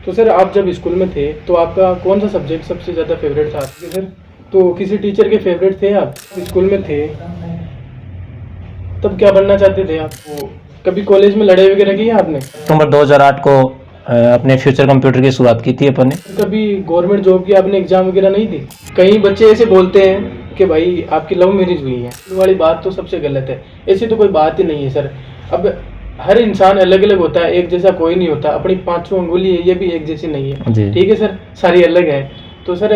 तो सर आप जब स्कूल में थे तो आपका कौन सा सब्जेक्ट सबसे ज़्यादा फेवरेट था आपके सर? तो किसी टीचर के फेवरेट थे आप स्कूल में थे तब क्या बनना चाहते थे आप? वो कभी कॉलेज में लड़ाई वगैरह की है आपने? अक्टूबर 2008 को अपने फ्यूचर कंप्यूटर की शुरुआत की थी अपन ने। कभी गवर्नमेंट जॉब की आपने एग्जाम वगैरह नहीं दी? कई बच्चे ऐसे बोलते हैं कि भाई आपकी लव मैरिज हुई है, ये वाली बात तो सबसे गलत है। ऐसी तो कोई बात ही नहीं है सर। अब हर इंसान अलग अलग होता है, एक जैसा कोई नहीं होता। अपनी पांचों उंगली है, ये भी एक जैसी नहीं है। जी। ठीक है सर, सारी अलग है। तो सर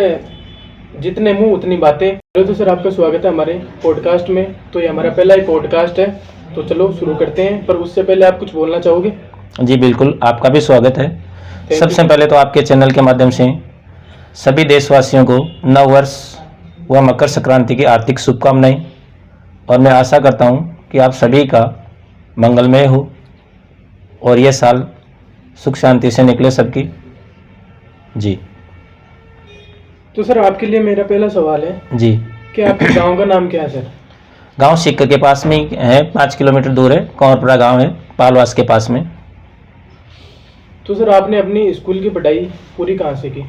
जितने मुंह उतनी बातें। चलो तो सर आपका स्वागत है हमारे पॉडकास्ट में। तो ये हमारा पहला ही पॉडकास्ट है, तो चलो शुरू करते हैं। पर उससे पहले आप कुछ बोलना चाहोगे? जी बिल्कुल, आपका भी स्वागत है। सबसे पहले तो आपके चैनल के माध्यम से सभी देशवासियों को नव वर्ष व मकर संक्रांति की आर्थिक शुभकामनाएं, और मैं आशा करता हूं कि आप सभी का मंगलमय हो और ये साल सुख शांति से निकले सबकी। जी। तो सर आपके लिए मेरा पहला सवाल है जी। कि आपके गांव का नाम क्या है सर? गांव सिक्कर के पास में ही है, 5 किलोमीटर दूर है। कंवरपुरा गांव है, पालवास के पास में। तो सर आपने अपनी स्कूल की पढ़ाई पूरी कहाँ से की?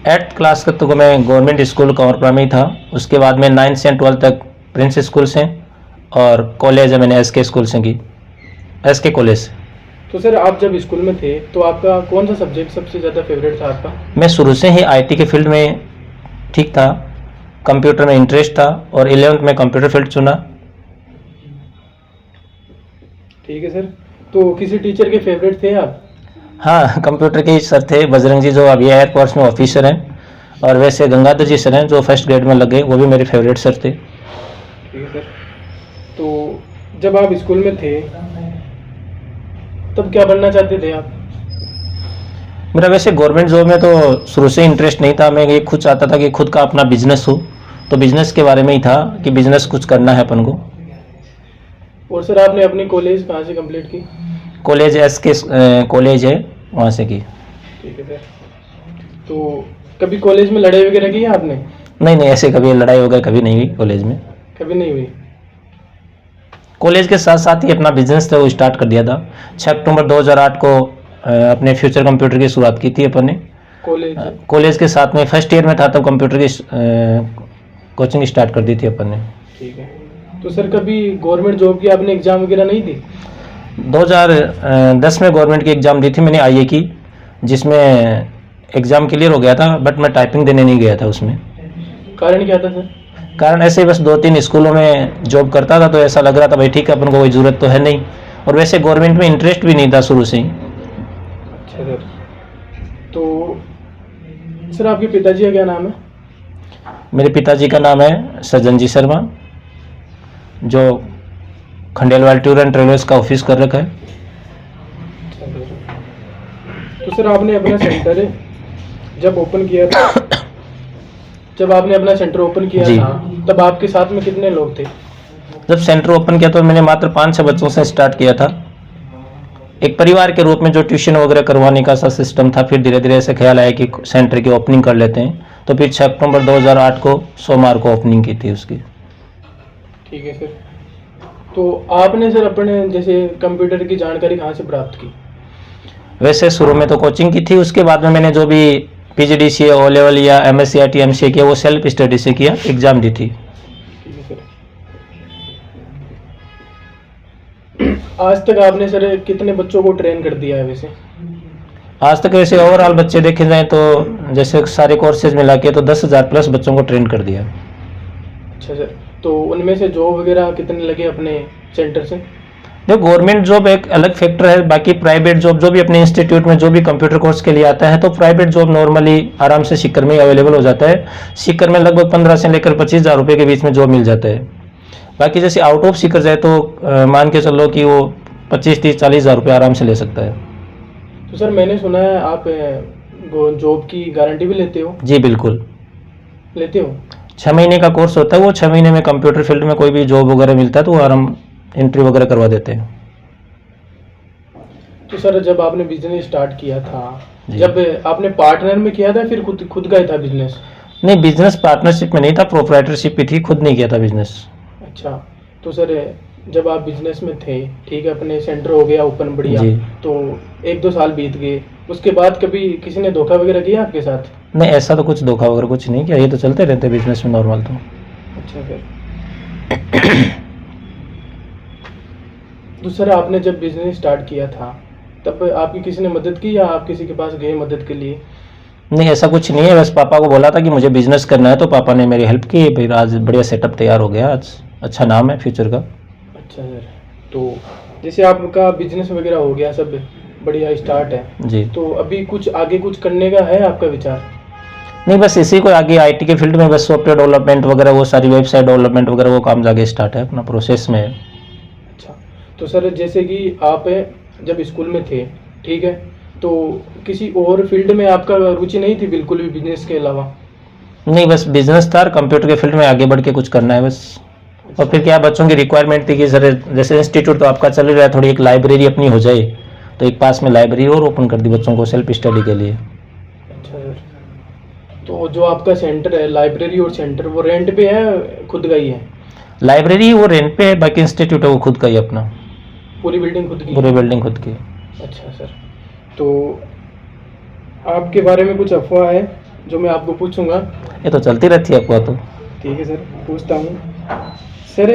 8th क्लास तक तो मैं गवर्नमेंट स्कूल कंवरपुरा में ही था। उसके बाद में 9th से 12th तक प्रिंस स्कूल से, और कॉलेज है मैंने SK स्कूल से की, SK कॉलेज से। तो सर आप जब स्कूल में थे तो आपका कौन सा सब्जेक्ट सबसे ज़्यादा फेवरेट था आपका? मैं शुरू से ही IT के फील्ड में ठीक था, कंप्यूटर में इंटरेस्ट था, और 11th में कंप्यूटर फील्ड चुना। ठीक है सर। तो किसी टीचर के फेवरेट थे आप? हाँ, कंप्यूटर के ही सर थे बजरंग जी, जो अभी एयरफोर्स में ऑफिसर हैं, और वैसे गंगाधर जी सर हैं जो फर्स्ट ग्रेड में लगे, वो भी मेरे फेवरेट सर थे। ठीक है सर। तो जब आप स्कूल में थे तब क्या बनना चाहते थे आप? मेरा वैसे गवर्नमेंट जॉब में तो शुरू से इंटरेस्ट नहीं था। मैं ये खुद चाहता था कि खुद का अपना बिजनेस हो, तो बिजनेस के बारे में ही था कि बिजनेस कुछ करना है अपन को। और सर आपने अपनी कॉलेज कहाँ से कंप्लीट की? कॉलेज SK कॉलेज है, वहाँ से की। ठीक है सर। तो कभी कॉलेज में लड़ाई वगैरह की है आपने? नहीं नहीं, ऐसे कभी लड़ाई वगैरह कभी नहीं हुई कॉलेज में। कभी नहीं हुई? कॉलेज के साथ साथ ही अपना बिजनेस था वो स्टार्ट कर दिया था। 6 अक्टूबर 2008 को अपने फ्यूचर कंप्यूटर की शुरुआत की थी अपन ने। कॉलेज कॉलेज के साथ में फर्स्ट ईयर में था तब कंप्यूटर की कोचिंग स्टार्ट कर दी थी अपन ने। ठीक है। तो सर कभी गवर्नमेंट जॉब की आपने एग्जाम वगैरह नहीं दी? 2010 में गवर्नमेंट की एग्ज़ाम दी थी मैंने, IA की, जिसमें एग्ज़ाम क्लियर हो गया था, बट मैं टाइपिंग देने नहीं गया था उसमें। कारण क्या था सर? कारण ऐसे ही बस 2-3 स्कूलों में जॉब करता था, तो ऐसा लग रहा था भाई ठीक है अपन को कोई ज़रूरत तो है नहीं, और वैसे गवर्नमेंट में इंटरेस्ट भी नहीं था शुरू से ही। अच्छा सर। तो सर आपके पिताजी का क्या नाम है? मेरे पिताजी का नाम है सज्जन जी शर्मा, जो खंडेलवाल टूर एंड ट्रेवल्स का ऑफिस कर रखा है। तो सर आपने अपना सेंटर जब ओपन किया था जब आपने अपना सेंटर ओपन किया जी। था तब आपके साथ में कितने लोग थे? जब सेंटर ओपन किया तो मैंने मात्र 5-6 बच्चों से स्टार्ट किया था, एक परिवार के रूप में, जो ट्यूशन वगैरह करवाने का सा सिस्टम था। फिर धीरे धीरे ऐसे ख्याल आया कि सेंटर की ओपनिंग कर लेते हैं, तो फिर 6 अक्टूबर 2008 को सोमवार को ओपनिंग की थी उसकी। ठीक है सर। तो आपने सर अपने जैसे कंप्यूटर की जानकारी कहाँ से प्राप्त की? वैसे शुरू में तो कोचिंग की थी, उसके बाद में मैंने जो भी PGDCA, O लेवल या MSc IT MCA किया, वो सेल्फ स्टडी से किया, एग्जाम दी थी। ठीक है सर। आज तक आपने सर कितने बच्चों को ट्रेन कर दिया है वैसे? आज तक वैसे ओवरऑल बच्चे देखे जाए तो जैसे सारे कोर्सेज मिला के तो 10,000 प्लस बच्चों को ट्रेन कर दिया। अच्छा सर। तो उनमें से जॉब वगैरह कितने लगे अपने सेंटर से? देखो, गवर्नमेंट जॉब एक अलग फैक्टर है, बाकी प्राइवेट जॉब जो भी अपने इंस्टीट्यूट में जो भी कंप्यूटर कोर्स के लिए आता है, तो प्राइवेट जॉब नॉर्मली आराम से सीकर में अवेलेबल हो जाता है। सीकर में लगभग 15 से लेकर 25,000 रुपये के बीच में जॉब मिल जाता है। बाकी जैसे आउट ऑफ सीकर जाए तो मान के चलो कि वो 25, 30, 40,000 रुपये आराम से ले सकता है। तो सर मैंने सुना है आप जॉब की गारंटी भी लेते हो? जी बिल्कुल लेते हो? 6 महीने का कोर्स होता है, वो 6 महीने में कंप्यूटर फील्ड में कोई भी जॉब वगैरह मिलता है तो वो आराम एंट्री वगैरह करवा देते हैं। तो सर जब आपने बिजनेस स्टार्ट किया था, जी। जब आपने पार्टनर में किया था फिर खुद खुद का ही था बिजनेस? नहीं, बिजनेस पार्टनरशिप में नहीं था, प्रोप्राइटरशिप भी थी, खुद नहीं किया था बिजनेस। अच्छा। तो सर जब आप बिजनेस में थे, ठीक है, अपने सेंटर हो गया ओपन बढ़िया, जी। तो 1-2 साल बीत गए, उसके बाद कभी किसी ने धोखा वगैरह किया आपके साथ? नहीं, ऐसा तो कुछ धोखा वगैरह कुछ नहीं किया, ये तो चलते रहते हैं बिजनेस में नॉर्मल तो। अच्छा फिर तो सर आपने जब बिजनेस स्टार्ट किया था तब आपकी किसी ने मदद की या आप किसी के पास गए मदद के लिए? नहीं, ऐसा कुछ नहीं है, बस पापा को बोला था कि मुझे बिजनेस करना है तो पापा ने मेरी हेल्प की, फिर आज बढ़िया सेटअप तैयार हो गया, आज अच्छा नाम है फ्यूचर का। अच्छा सर, तो जैसे आपका बिजनेस वगैरह हो गया, सब बढ़िया स्टार्ट है जी। तो अभी कुछ आगे कुछ करने का है आपका विचार? नहीं, बस इसी को आगे आईटी के फील्ड में बस सॉफ्टवेयर डेवलपमेंट वगैरह, वो सारी वेबसाइट डेवलपमेंट वगैरह वो काम आगे स्टार्ट है, अपना प्रोसेस में है। अच्छा, तो सर जैसे कि आप जब स्कूल में थे, ठीक है, तो किसी और फील्ड में आपका रुचि नहीं थी बिल्कुल भी बिजनेस के अलावा? नहीं, बस बिजनेस था, कंप्यूटर के फील्ड में आगे बढ़ के कुछ करना है बस। और फिर क्या, बच्चों की रिक्वायरमेंट थी कि सर जैसे इंस्टीट्यूट तो आपका चल रहा है, थोड़ी एक लाइब्रेरी अपनी हो जाए, तो एक पास में लाइब्रेरी और ओपन कर दी बच्चों को सेल्फ स्टडी के लिए। अच्छा सर, तो जो आपका सेंटर है, लाइब्रेरी और सेंटर, वो रेंट पे है खुद का ही है? लाइब्रेरी वो रेंट पे है, बाकी इंस्टीट्यूट है वो खुद का ही अपना, पूरी बिल्डिंग खुद की? पूरी बिल्डिंग खुद की। अच्छा सर, तो आपके बारे में कुछ अफवाह है जो मैं आपको पूछूंगा? ये तो चलती रहती है आपको तो। ठीक है सर, पूछता हूँ। सर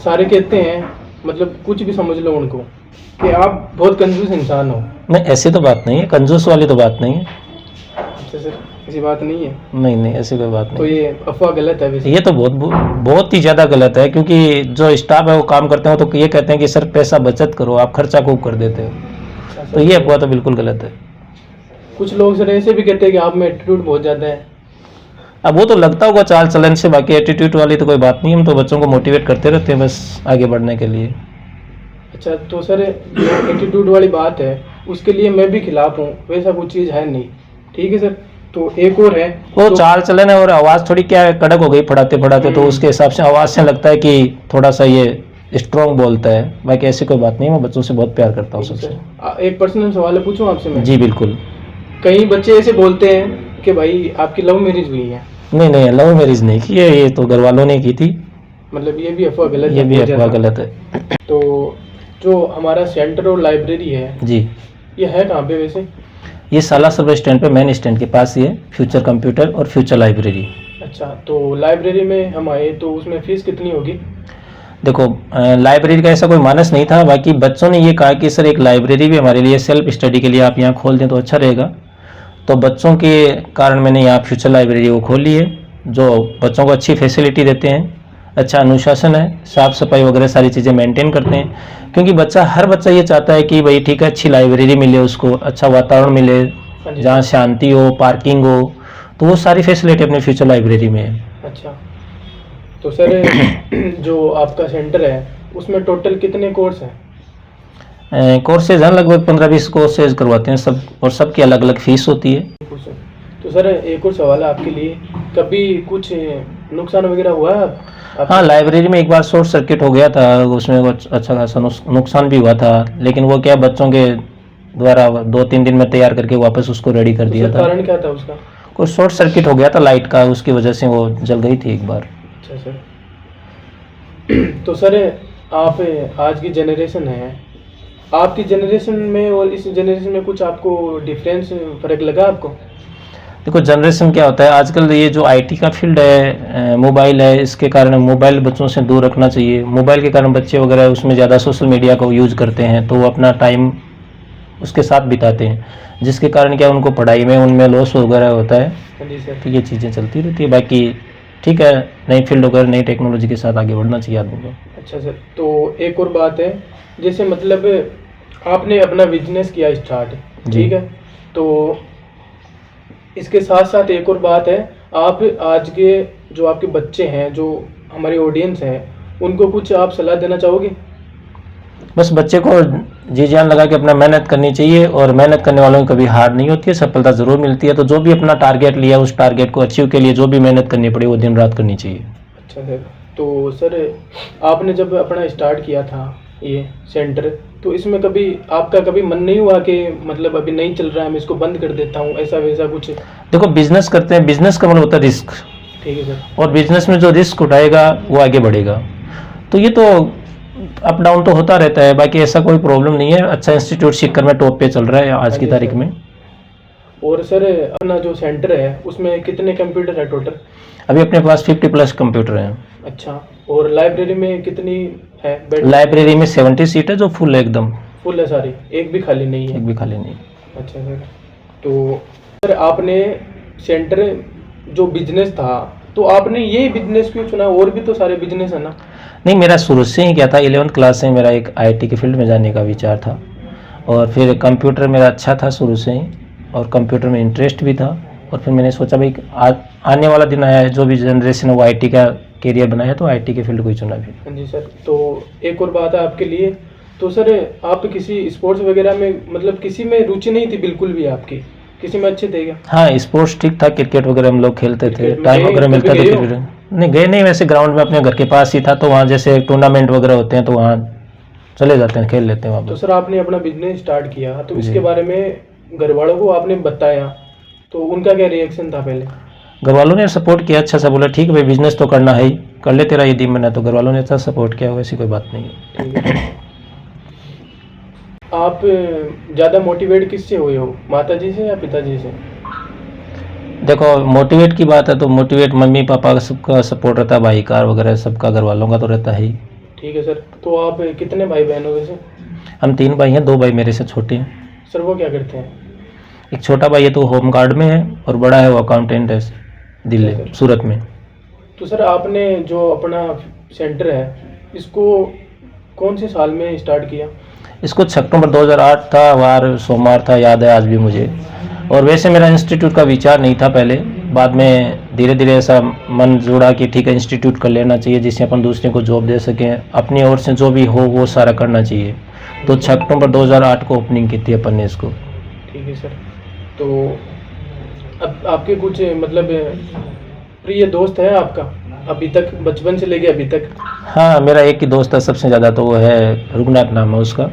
सारे कहते हैं, मतलब कुछ भी समझ लो उनको, कि आप बहुत कंजूस इंसान हो। नहीं, ऐसी तो बात नहीं है, कंजूस वाली तो बात नहीं है। अच्छा सर, ऐसी बात नहीं है? नहीं नहीं, ऐसी कोई बात तो नहीं। ये अफवाह गलत है वैसे? ये तो बहुत ही ज़्यादा गलत है, क्योंकि जो स्टाफ है वो काम करते हो तो ये कहते हैं कि सर पैसा बचत करो, आप खर्चा खूब कर देते हो, अच्छा तो सर, ये अफवाह तो बिल्कुल गलत है। कुछ लोग सर ऐसे भी कहते हैं कि आप में एटीट्यूड बहुत ज़्यादा है। अब वो तो लगता होगा चाल चलन से, बाकी एटीट्यूड वाली तो कोई बात नहीं, हम तो बच्चों को मोटिवेट करते रहते हैं बस आगे बढ़ने के लिए। अच्छा, तो सर जो एटीट्यूड वाली बात है उसके लिए मैं भी खिलाफ हूँ, वैसा कुछ चीज़ है नहीं। ठीक है सर, तो एक और है वो तो, चाल चलन है, और आवाज़ थोड़ी क्या है कड़क हो गई पढ़ाते पढ़ाते, तो उसके हिसाब से आवाज़ से लगता है कि थोड़ा सा ये स्ट्रॉन्ग बोलता है, बाकी ऐसी कोई बात नहीं, मैं बच्चों से बहुत प्यार करता हूँ सबसे। एक पर्सनल सवाल पूछूं आपसे मैं? जी बिल्कुल। कई बच्चे ऐसे बोलते हैं कि भाई आपकी लव मैरिज हुई है। नहीं नहीं, लव मैरिज नहीं की है, ये तो घर वालों ने की थी। मतलब ये भी अफवाह गलत है? ये भी बहुत अफवाह ज़्यादा। गलत है। तो जो हमारा सेंटर और लाइब्रेरी है, जी, ये है कहाँ पे वैसे? ये सालासर बस स्टैंड पे, मेन स्टैंड के पास ही है, फ्यूचर कंप्यूटर और फ्यूचर लाइब्रेरी। अच्छा, तो लाइब्रेरी में हम आए तो उसमें फीस कितनी होगी? देखो, लाइब्रेरी का ऐसा कोई मानस नहीं था, बाकी बच्चों ने ये कहा कि सर एक लाइब्रेरी भी हमारे लिए सेल्फ स्टडी के लिए आप यहाँ खोल दें तो अच्छा रहेगा, तो बच्चों के कारण मैंने यहाँ फ्यूचर लाइब्रेरी को खोल ली है, जो बच्चों को अच्छी फैसिलिटी देते हैं, अच्छा अनुशासन है, साफ़ सफाई वगैरह सारी चीज़ें मेंटेन करते हैं, क्योंकि हर बच्चा ये चाहता है कि भाई ठीक है अच्छी लाइब्रेरी मिले उसको, अच्छा वातावरण मिले, हाँ जी। जहाँ शांति हो, पार्किंग हो, तो वो सारी फैसिलिटी अपने फ्यूचर लाइब्रेरी में है। अच्छा, तो सर जो आपका सेंटर है उसमें टोटल कितने कोर्स हैं? कोर्सेज हैं लगभग 15-20 कोर्सेज करवाते हैं सब, और सबकी अलग अलग फीस होती है। तो सर एक और सवाल है आपके लिए, कभी कुछ नुकसान वगैरह हुआ है हाँ, लाइब्रेरी में एक बार शॉर्ट सर्किट हो गया था, उसमें कुछ अच्छा खासा नुकसान भी हुआ था, लेकिन वो क्या बच्चों के द्वारा 2-3 दिन में तैयार करके वापस उसको रेडी कर दिया था। कारण क्या था उसका? कुछ शॉर्ट सर्किट हो गया था लाइट का, उसकी वजह से वो जल गई थी एक बार। अच्छा सर, तो सर आप आज की जनरेशन है, आपकी जनरेशन में और इस जनरेशन में कुछ आपको डिफरेंस, फर्क लगा आपको? देखो, जनरेशन क्या होता है आजकल, ये जो आईटी का फील्ड है, मोबाइल है, इसके कारण मोबाइल बच्चों से दूर रखना चाहिए। मोबाइल के कारण बच्चे वगैरह उसमें ज़्यादा सोशल मीडिया को यूज़ करते हैं, तो वो अपना टाइम उसके साथ बिताते हैं, जिसके कारण क्या उनको पढ़ाई में उनमें लॉस वगैरह होता है। हाँ जी सर। तो ये चीज़ें चलती रहती है, बाकी ठीक है, नई फील्ड वगैरह नई टेक्नोलॉजी के साथ आगे बढ़ना चाहिए आदमी को। अच्छा सर, तो एक और बात है, जैसे मतलब आपने अपना बिजनेस किया स्टार्ट, ठीक है, तो इसके साथ साथ एक और बात है, आप आज के जो आपके बच्चे हैं, जो हमारी ऑडियंस हैं, उनको कुछ आप सलाह देना चाहोगे? बस बच्चे को जी जान लगा के अपना मेहनत करनी चाहिए, और मेहनत करने वालों की कभी हार नहीं होती है, सफलता ज़रूर मिलती है। तो जो भी अपना टारगेट लिया, उस टारगेट को अचीव के लिए जो भी मेहनत करनी पड़ी वो दिन रात करनी चाहिए। अच्छा सर, तो सर आपने जब अपना स्टार्ट किया था ये सेंटर, तो इसमें कभी आपका कभी मन नहीं हुआ कि मतलब अभी नहीं चल रहा है, मैं इसको बंद कर देता हूँ, ऐसा वैसा कुछ? देखो, बिजनेस करते हैं, बिजनेस का मतलब होता है रिस्क, ठीक है सर, और बिजनेस में जो रिस्क उठाएगा वो आगे बढ़ेगा। तो ये तो अप डाउन तो होता रहता है, बाकी ऐसा कोई प्रॉब्लम नहीं है। अच्छा इंस्टीट्यूट सीखकर में टॉप पे चल रहा है आज की तारीख में। और सर अपना जो सेंटर है उसमें कितने कंप्यूटर है टोटल? अभी अपने पास 50+ कंप्यूटर हैं। अच्छा, और लाइब्रेरी में कितनी है बेड? लाइब्रेरी में 70 सीट है जो फुल है, एकदम फुल है सारी, एक भी खाली नहीं है? एक भी खाली नहीं। अच्छा सर, तो सर आपने सेंटर जो बिजनेस था तो आपने ये बिजनेस क्यों चुना? और भी तो सारे बिजनेस है ना? नहीं, मेरा शुरू से ही क्या था, 11th क्लास से मेरा एक आईटी के फील्ड में जाने का विचार था, और फिर कंप्यूटर मेरा अच्छा था शुरू से ही, और कंप्यूटर में इंटरेस्ट भी था। और फिर मैंने सोचा भाई आने वाला दिन आया है, जो भी जनरेशन है वो आईटी का करियर बनाया, तो आईटी के फील्ड को ही चुना फिर। हाँ जी सर, तो एक और बात है आपके लिए, तो सर आप किसी स्पोर्ट्स वगैरह में मतलब किसी में रुचि नहीं थी बिल्कुल भी आपकी? किसी में अच्छे थे क्या? हाँ, स्पोर्ट्स ठीक था, क्रिकेट वगैरह हम लोग खेलते थे, क्रिकेट में टाइम गए? वगैरह मिलता कभी था गए हो? क्रिकेट। नहीं गए नहीं, वैसे ग्राउंड में अपने घर के पास ही था, तो वहाँ जैसे टूर्नामेंट वगैरह होते हैं तो वहाँ चले जाते हैं, खेल लेते हैं वहाँ तो पर। सर आपने अपना बिजनेस स्टार्ट किया तो जी। इसके बारे में घर वालों को आपने बताया, तो उनका क्या रिएक्शन था पहले? घर वालों ने सपोर्ट किया, अच्छा सा बोला ठीक है भाई, बिजनेस तो करना है ही, कर ले तेरा ये दिन बना, तो घर वालों ने अच्छा सपोर्ट किया, वैसी कोई बात नहीं है। ठीक है। आप ज़्यादा मोटिवेट किससे हुए हो, माता जी से या पिताजी से? देखो, मोटिवेट की बात है तो मोटिवेट मम्मी पापा का सबका सपोर्ट रहता है, भाई का वगैरह सबका, घर वालों का तो रहता है ही। ठीक है सर, तो आप कितने भाई बहन हो वैसे? हम 3 भाई हैं, 2 भाई मेरे से छोटे हैं। सर वो क्या करते हैं? एक छोटा भाई है तो होम गार्ड में है, और बड़ा है वो अकाउंटेंट है दिल्ली सूरत में। तो सर आपने जो अपना सेंटर है इसको कौन से साल में स्टार्ट किया? इसको 6 अक्टूबर 2008 था, वार सोमवार था, याद है आज भी मुझे। और वैसे मेरा इंस्टीट्यूट का विचार नहीं था पहले, बाद में धीरे धीरे ऐसा मन जुड़ा कि ठीक है इंस्टीट्यूट कर लेना चाहिए, जिससे अपन दूसरे को जॉब दे सकें, अपनी ओर से जो भी हो वो सारा करना चाहिए। तो 6 अक्टूबर 2008 को ओपनिंग की थी अपन ने इसको। ठीक है सर, तो अब आपके कुछ मतलब प्रिय दोस्त है आपका अभी तक, बचपन से लेके अभी तक? हाँ, मेरा एक ही दोस्त है सबसे ज़्यादा, तो वो है रुगनाथ नाम है उसका,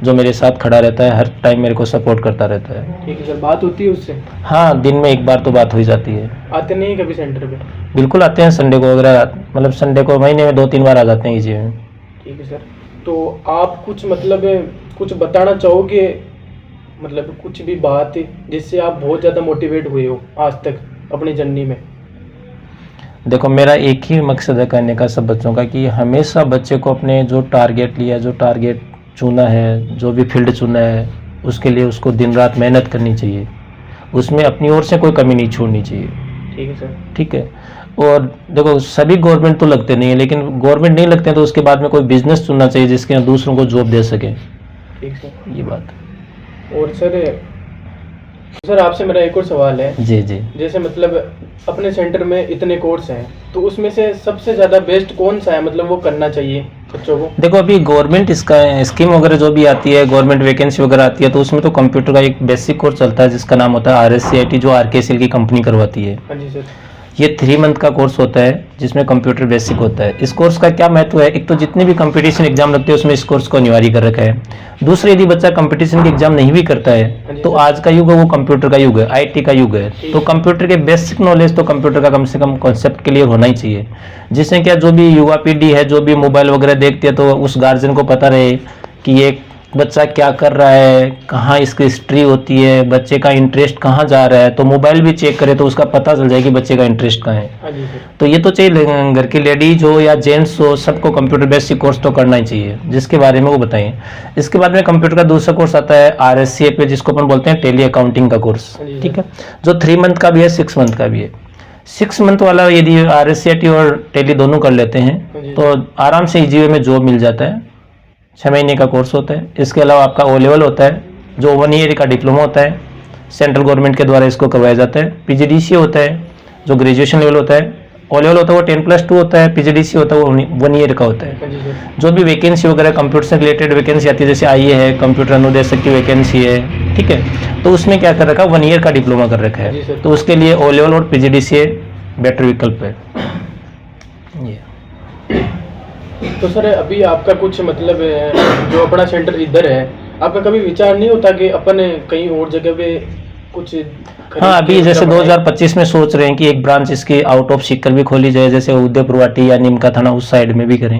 जो मेरे साथ खड़ा रहता है, हर टाइम मेरे को सपोर्ट करता रहता है। ठीक है सर, बात होती है उससे? हाँ, दिन में एक बार तो बात हो ही जाती है। आते नहीं कभी सेंटर पे? बिल्कुल आते हैं, संडे को वगैरह, मतलब संडे को महीने में 2-3 बार आ जाते हैं इसी में। ठीक है सर, तो आप कुछ मतलब कुछ बताना चाहोगे, मतलब कुछ भी बात जिससे आप बहुत ज़्यादा मोटिवेट हुए हो आज तक अपनी जर्नी में? देखो, मेरा एक ही मकसद है कहने का सब बच्चों का, कि हमेशा बच्चे को अपने जो टारगेट लिया, जो टारगेट चुना है, जो भी फील्ड चुना है, उसके लिए उसको दिन रात मेहनत करनी चाहिए, उसमें अपनी ओर से कोई कमी नहीं छोड़नी चाहिए। ठीक है सर। ठीक है, और देखो सभी गवर्नमेंट तो लगते नहीं है, लेकिन गवर्नमेंट नहीं लगते हैं तो उसके बाद में कोई बिजनेस चुनना चाहिए जिसके अंदर दूसरों को जॉब दे सके। ठीक सर, ये बात। और सर आपसे मेरा एक और सवाल है। जी जी। जैसे मतलब अपने सेंटर में इतने कोर्स हैं, तो उसमें से सबसे ज़्यादा बेस्ट कौन सा है, मतलब वो करना चाहिए बच्चों को? देखो, अभी गवर्नमेंट इसका स्कीम वगैरह जो भी आती है, गवर्नमेंट वैकेंसी वगैरह आती है, तो उसमें तो कंप्यूटर का एक बेसिक कोर्स चलता है जिसका नाम होता है RSCIT, जो RKSL की कंपनी करवाती है। हाँ जी सर। ये 3 मंथ का कोर्स होता है जिसमें कंप्यूटर बेसिक होता है। इस कोर्स का क्या महत्व है, एक तो जितने भी कंपटीशन एग्जाम लगते हैं उसमें इस कोर्स को अनिवार्य कर रखा है। दूसरे, यदि बच्चा कंपटीशन के एग्जाम नहीं भी करता है तो आज का युग है वो कंप्यूटर का युग है, IT का युग है, तो कंप्यूटर के बेसिक नॉलेज तो कंप्यूटर का कम से कम कॉन्सेप्ट क्लियर होना ही चाहिए, जिससे क्या जो भी युवा पीढ़ी है, जो भी मोबाइल वगैरह देखती है, तो उस गार्जियन को पता रहे कि ये बच्चा क्या कर रहा है, कहाँ इसकी हिस्ट्री होती है, बच्चे का इंटरेस्ट कहाँ जा रहा है, तो मोबाइल भी चेक करे तो उसका पता चल जाए कि बच्चे का इंटरेस्ट कहाँ है। हाँ जी सर। तो ये तो चाहिए, घर की लेडीज हो या जेंट्स हो, सबको कंप्यूटर बेसिक कोर्स तो करना ही चाहिए, जिसके बारे में वो बताएं। इसके बाद में कंप्यूटर का दूसरा कोर्स आता है RSCA पे, जिसको अपन बोलते हैं टेली अकाउंटिंग का कोर्स। ठीक है, जो 3 मंथ का भी है, 6 मंथ का भी है। 6 मंथ वाला यदि RSCIT और टेली दोनों कर लेते हैं तो आराम से इजी वे में जॉब मिल जाता है। 6 महीने का कोर्स होता है। इसके अलावा आपका O लेवल होता है, जो 1 ईयर का डिप्लोमा होता है, सेंट्रल गवर्नमेंट के द्वारा इसको करवाया जाता है। PGDCA होता है, जो ग्रेजुएशन लेवल होता है। O लेवल होता है वो 10+2 होता है, PGDCA होता है वो 1 ईयर का होता है। हाँ जी सर। जो भी वैकेंसी वगैरह कंप्यूटर से रिलेटेड वैकेंसी आती है, जैसे IA है, कंप्यूटर अनुदेशक की वैकेंसी है, ठीक है, तो उसमें क्या कर रखा है, 1 ईयर का डिप्लोमा कर रखा जी है, सर। तो उसके लिए O लेवल और PGDCA बेटर विकल्प है। ये तो सर अभी आपका कुछ मतलब जो अपना सेंटर इधर है, आपका कभी विचार नहीं होता कि अपन कहीं और जगह पे कुछ हाँ, अभी जैसे 2025 में सोच रहे हैं कि एक ब्रांच इसकी आउट ऑफ सीकर भी खोली जाए, जैसे उदयपुरवाटी या नीमका थाना उस साइड में भी करें,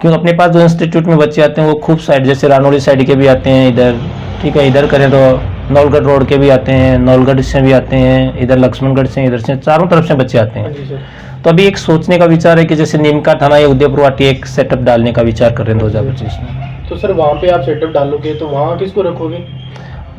क्योंकि अपने पास जो इंस्टीट्यूट में बच्चे आते हैं वो खूब साइड, जैसे रानौली साइड के भी आते हैं इधर, ठीक है, इधर करें तो नौलगढ़ रोड के भी आते हैं, नौलगढ़ से भी आते हैं, इधर लक्ष्मणगढ़ से, इधर से, चारों तरफ से बच्चे आते हाँ हैं। जी सर। तो अभी एक सोचने का विचार है कि जैसे नीमका थाना या उदयपुर वाटी एक सेटअप डालने का विचार कर रहे हैं 2025 में। तो सर वहाँ पे आप सेटअप डालोगे तो वहाँ किसको रखोगे?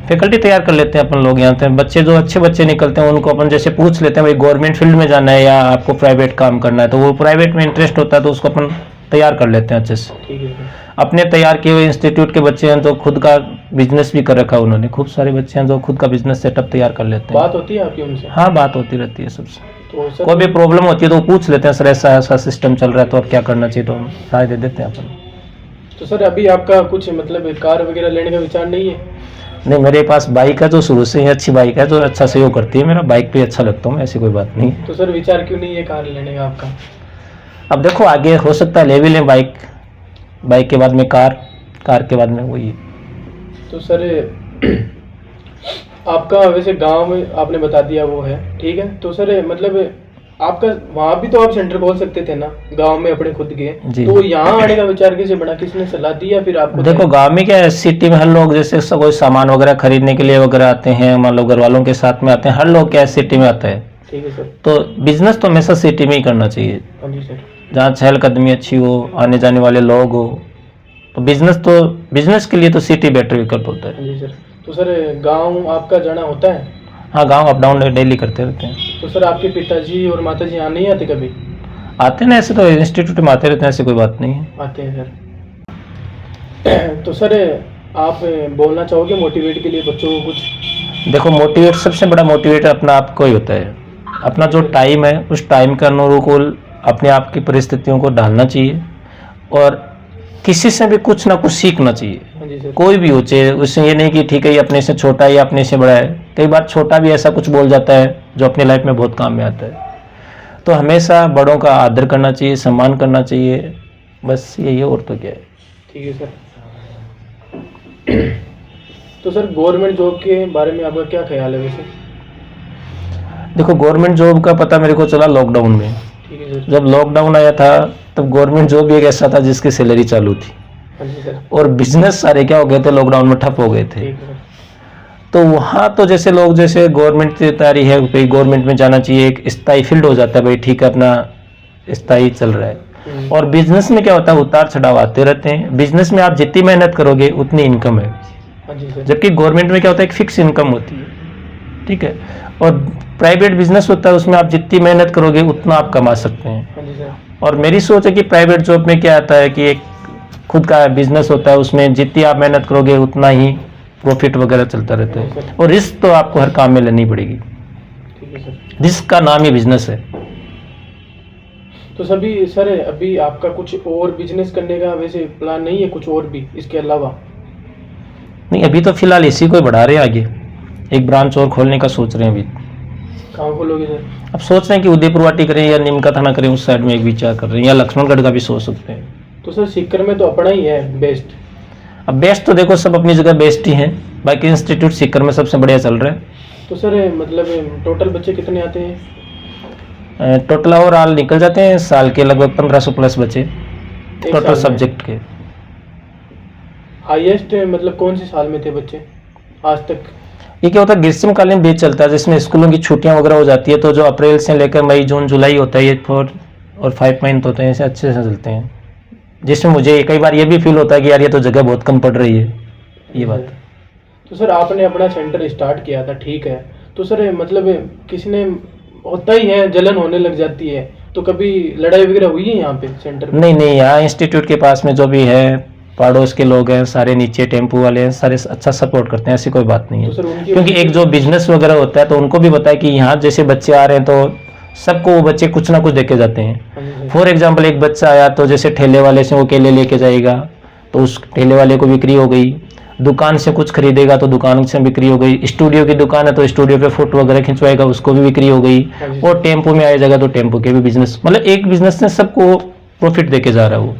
फैकल्टी तैयार कर लेते हैं अपन लोग यहाँ पे। बच्चे जो अच्छे बच्चे निकलते हैं उनको अपन जैसे पूछ लेते हैं भाई गवर्नमेंट फील्ड में जाना है या आपको प्राइवेट काम करना है, तो वो प्राइवेट में इंटरेस्ट होता है तो उसको अपन तैयार कर लेते हैं अच्छे से। ठीक है सर। अपने तैयार किए हुए इंस्टीट्यूट के बच्चे हैं तो खुद का बिजनेस भी कर रखा है उन्होंने, खूब सारे बच्चे हैं जो खुद का बिजनेस सेटअप तैयार कर लेते हैं। बात होती है आपकी उनसे? हाँ, बात होती रहती है सबसे। तो सर कोई भी प्रॉब्लम होती है तो वो पूछ लेते हैं, सर ऐसा ऐसा सिस्टम चल रहा है तो अब क्या करना चाहिए, तो हम राय दे देते हैं अपन। तो सर अभी आपका कुछ मतलब कार वगैरह लेने का विचार नहीं है? नहीं, मेरे पास बाइक है जो शुरू से ही अच्छी बाइक है जो अच्छा सहयोग करती है, मेरा बाइक पे अच्छा लगता हूँ मैं, ऐसी कोई बात नहीं है। तो सर विचार क्यों नहीं है कार लेने का आपका? अब देखो आगे हो सकता है ले भी लें बाइक, बाइक के बाद में कार, कार के बाद में वही। तो सर आपका वैसे गांव में आपने बता दिया वो है, ठीक है। तो सर मतलब आपका वहाँ भी तो आप सेंटर खोल सकते थे ना गांव में अपने खुद के, जी। तो यहाँ आने का विचार कैसे बना, किसने सलाह दी या फिर आपको? देखो गांव में क्या है, सिटी में हर लोग जैसे कोई सामान वगैरह खरीदने के लिए वगैरह आते हैं, मान लो घर वालों के साथ में आते हैं, हर लोग क्या है सिटी में आता है। ठीक है सर। तो बिजनेस तो हमेशा सिटी में ही करना चाहिए, हाँ जी सर। जहाँ चहलकदमी अच्छी हो, आने जाने वाले लोग हो, तो बिजनेस के लिए तो सिटी बेटर विकल्प होता है। हाँ जी सर। तो सर गांव आपका जाना होता है? हाँ, गांव अप डाउन डेली करते रहते हैं। तो सर आपके पिताजी और माताजी यहाँ नहीं आते कभी? आते हैं ना, ऐसे तो इंस्टीट्यूट में आते रहते हैं, ऐसी कोई बात नहीं है। आते हैं सर। तो सर आप बोलना चाहोगे मोटिवेट के लिए बच्चों को कुछ? देखो मोटिवेट, सबसे बड़ा मोटिवेट अपना आप को ही होता है। अपना जो टाइम है उस टाइम के अनुकूल अपने आप की परिस्थितियों को ढालना चाहिए और किसी से भी कुछ ना कुछ सीखना चाहिए। हाँ जी सर। कोई भी हो, चाहे उससे ये नहीं कि ठीक है ये अपने से छोटा है या अपने से बड़ा है, कई बार छोटा भी ऐसा कुछ बोल जाता है जो अपनी लाइफ में बहुत काम में आता है। तो हमेशा बड़ों का आदर करना चाहिए, सम्मान करना चाहिए, बस यही है, और तो क्या है। ठीक है सर। तो सर गवर्नमेंट जॉब के बारे में आपका क्या ख्याल है वैसे? देखो गवर्नमेंट जॉब का पता मेरे को चला लॉकडाउन में। ठीक है सर। जब लॉकडाउन आया था तब गवर्नमेंट जॉब एक ऐसा था जिसकी सैलरी चालू थी हाँ जी सर। और बिजनेस सारे क्या हो गए थे, लॉकडाउन में ठप हो गए थे। ठीक है सर। तो वहाँ तो जैसे लोग जैसे गवर्नमेंट की तैयारी है, भाई गवर्नमेंट में जाना चाहिए, एक स्थायी फील्ड हो जाता है, भाई ठीक है अपना स्थायी चल रहा है। और बिजनेस में क्या होता है, उतार चढ़ाव आते रहते हैं। बिजनेस में आप जितनी मेहनत करोगे उतनी इनकम है, हाँ जी सर। जबकि गवर्नमेंट में क्या होता है, एक फिक्स इनकम होती है, ठीक है। और प्राइवेट बिजनेस होता है, उसमें आप जितनी मेहनत करोगे उतना आप कमा सकते हैं। हाँ जी सर। और मेरी सोच है कि प्राइवेट जॉब में क्या आता है कि एक खुद का बिजनेस होता है, उसमें जितनी आप मेहनत करोगे उतना ही प्रॉफिट वगैरह चलता रहता है। और रिस्क तो आपको हर काम में लेनी पड़ेगी, ठीक है सर। रिस्क का नाम ही बिजनेस है। तो सभी सर अभी आपका कुछ और बिजनेस करने का वैसे प्लान नहीं है, कुछ और भी इसके अलावा? नहीं, अभी तो फिलहाल इसी को ही बढ़ा रहे हैं आगे, एक ब्रांच और खोलने का सोच रहे हैं अभी। कहाँ खोलोगे सर? अब सोच रहे हैं कि उदयपुर वाटी करें या नीमका थाना करें, उस साइड में एक विचार कर रहे हैं, या लक्ष्मणगढ़ का भी सोच सकते हैं। तो सर सीकर में तो अपना ही है बेस्ट। अब बेस्ट तो देखो सब अपनी जगह बेस्ट ही हैं, बाकी इंस्टीट्यूट सीकर में सबसे बढ़िया चल रहा है। तो सर मतलब टोटल बच्चे कितने आते हैं? टोटल ओवरऑल निकल जाते हैं साल के लगभग 1500 प्लस बच्चे एक टोटल साल में? सब्जेक्ट के। हाईएस्ट मतलब कौन से साल में थे बच्चे आज तक? ये क्या होता है, ग्रीष्मकालीन बैच चलता है जिसमें स्कूलों की छुट्टियां वगैरह हो जाती है, तो जो अप्रैल से लेकर मई जून जुलाई होता है, ये 4 और 5 महीने होते हैं, ऐसे अच्छे से चलते हैं। जिसमें मुझे कई बार ये भी फील होता है कि यार ये तो जगह बहुत कम पड़ रही है, ये बात। तो सर आपने अपना सेंटर स्टार्ट किया था, ठीक है। तो सर मतलब किसी ने होता ही है, जलन होने लग जाती है, तो कभी लड़ाई वगैरह हुई है यहाँ पे सेंटर में? नहीं, यहाँ इंस्टीट्यूट के पास में जो भी है, पड़ोस के लोग हैं सारे, नीचे टेम्पू वाले हैं सारे, अच्छा सपोर्ट करते हैं, ऐसी कोई बात नहीं है। तो सर उनकी क्योंकि एक जो बिजनेस वगैरह होता है तो उनको भी पता है कि यहाँ जैसे बच्चे आ रहे हैं तो सबको वो बच्चे कुछ ना कुछ देके जाते हैं। हाँ जी सर। फॉर एग्जाम्पल एक बच्चा आया तो जैसे ठेले वाले से वो केले लेके जाएगा तो उस ठेले वाले को बिक्री हो गई, दुकान से कुछ खरीदेगा तो दुकान से बिक्री हो गई, स्टूडियो की दुकान है तो स्टूडियो पे फोटो वगैरह खिंचवाएगा, उसको भी बिक्री हो गई। हाँ जी। और टेम्पो में आ जाएगा तो टेम्पो के भी बिजनेस, मतलब एक बिजनेस ने सबको प्रॉफिट देके जा रहा है। वो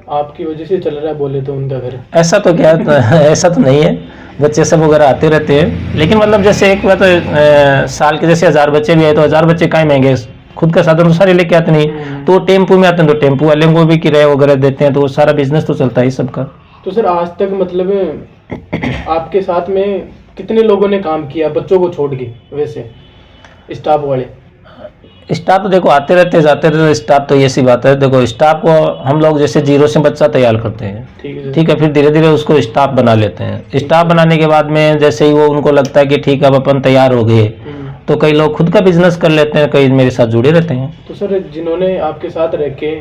आपकी वजह से चल रहा है बोले तो उनका घर? ऐसा तो क्या ऐसा तो नहीं है, बच्चे सब वगैरह आते रहते हैं, लेकिन मतलब जैसे एक बात साल के जैसे 1000 बच्चे भी आए तो 1000 बच्चे काहे महंगे, खुद का साधन तो सारे लेके आते नहीं, तो टेम्पू में आते हैं तो टेम्पू वाले को भी किराया वगैरह देते हैं, तो वो सारा बिजनेस तो चलता है सबका। तो सर आज तक मतलब आपके साथ में कितने लोगों ने काम किया बच्चों को छोड़ के, वैसे स्टाफ वाले? स्टाफ तो देखो आते रहते जाते रहते, स्टाफ तो ये सी बात है। देखो स्टाफ को हम लोग जैसे जीरो से बच्चा तैयार करते हैं, ठीक है सर। ठीक है, फिर धीरे धीरे उसको स्टाफ बना लेते हैं। स्टाफ बनाने के बाद में जैसे ही वो उनको लगता है कि ठीक है अब अपन तैयार हो गए, तो कई लोग खुद का बिजनेस कर लेते हैं, कई मेरे साथ जुड़े रहते हैं। तो सर जिन्होंने आपके साथ रह के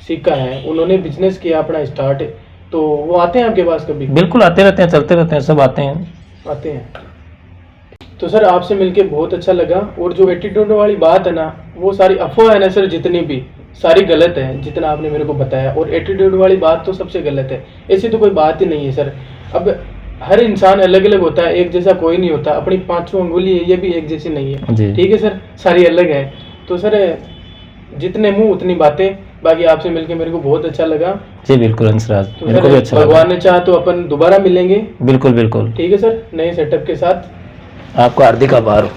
सीखा है, उन्होंने बिजनेस किया अपना स्टार्ट, तो वो आते हैं आपके पास कभी? बिल्कुल आते रहते हैं, चलते रहते हैं, सब आते हैं। आते हैं। तो सर आपसे मिलके बहुत अच्छा लगा। और जो एटीट्यूड वाली बात है ना, वो सारी अफवाह है ना सर, जितनी भी सारी गलत है, जितना आपने मेरे को बताया। और एटीट्यूड वाली बात तो सबसे गलत है, ऐसी तो कोई बात ही नहीं है सर। अब हर इंसान अलग अलग होता है, एक जैसा कोई नहीं होता। अपनी पांचों अंगुली है, ये भी एक जैसी नहीं है, जी। ठीक है सर, सारी अलग है। तो सर जितने मुंह उतनी बातें। बाकी आपसे मिलके मेरे को बहुत अच्छा लगा। जी बिल्कुल हंसराज, तो मेरे को भी सर अच्छा लगा। भगवान ने चाहा तो अपन दोबारा मिलेंगे। बिल्कुल बिल्कुल, ठीक है सर, नए सेटअप के साथ। आपका हार्दिक आभार।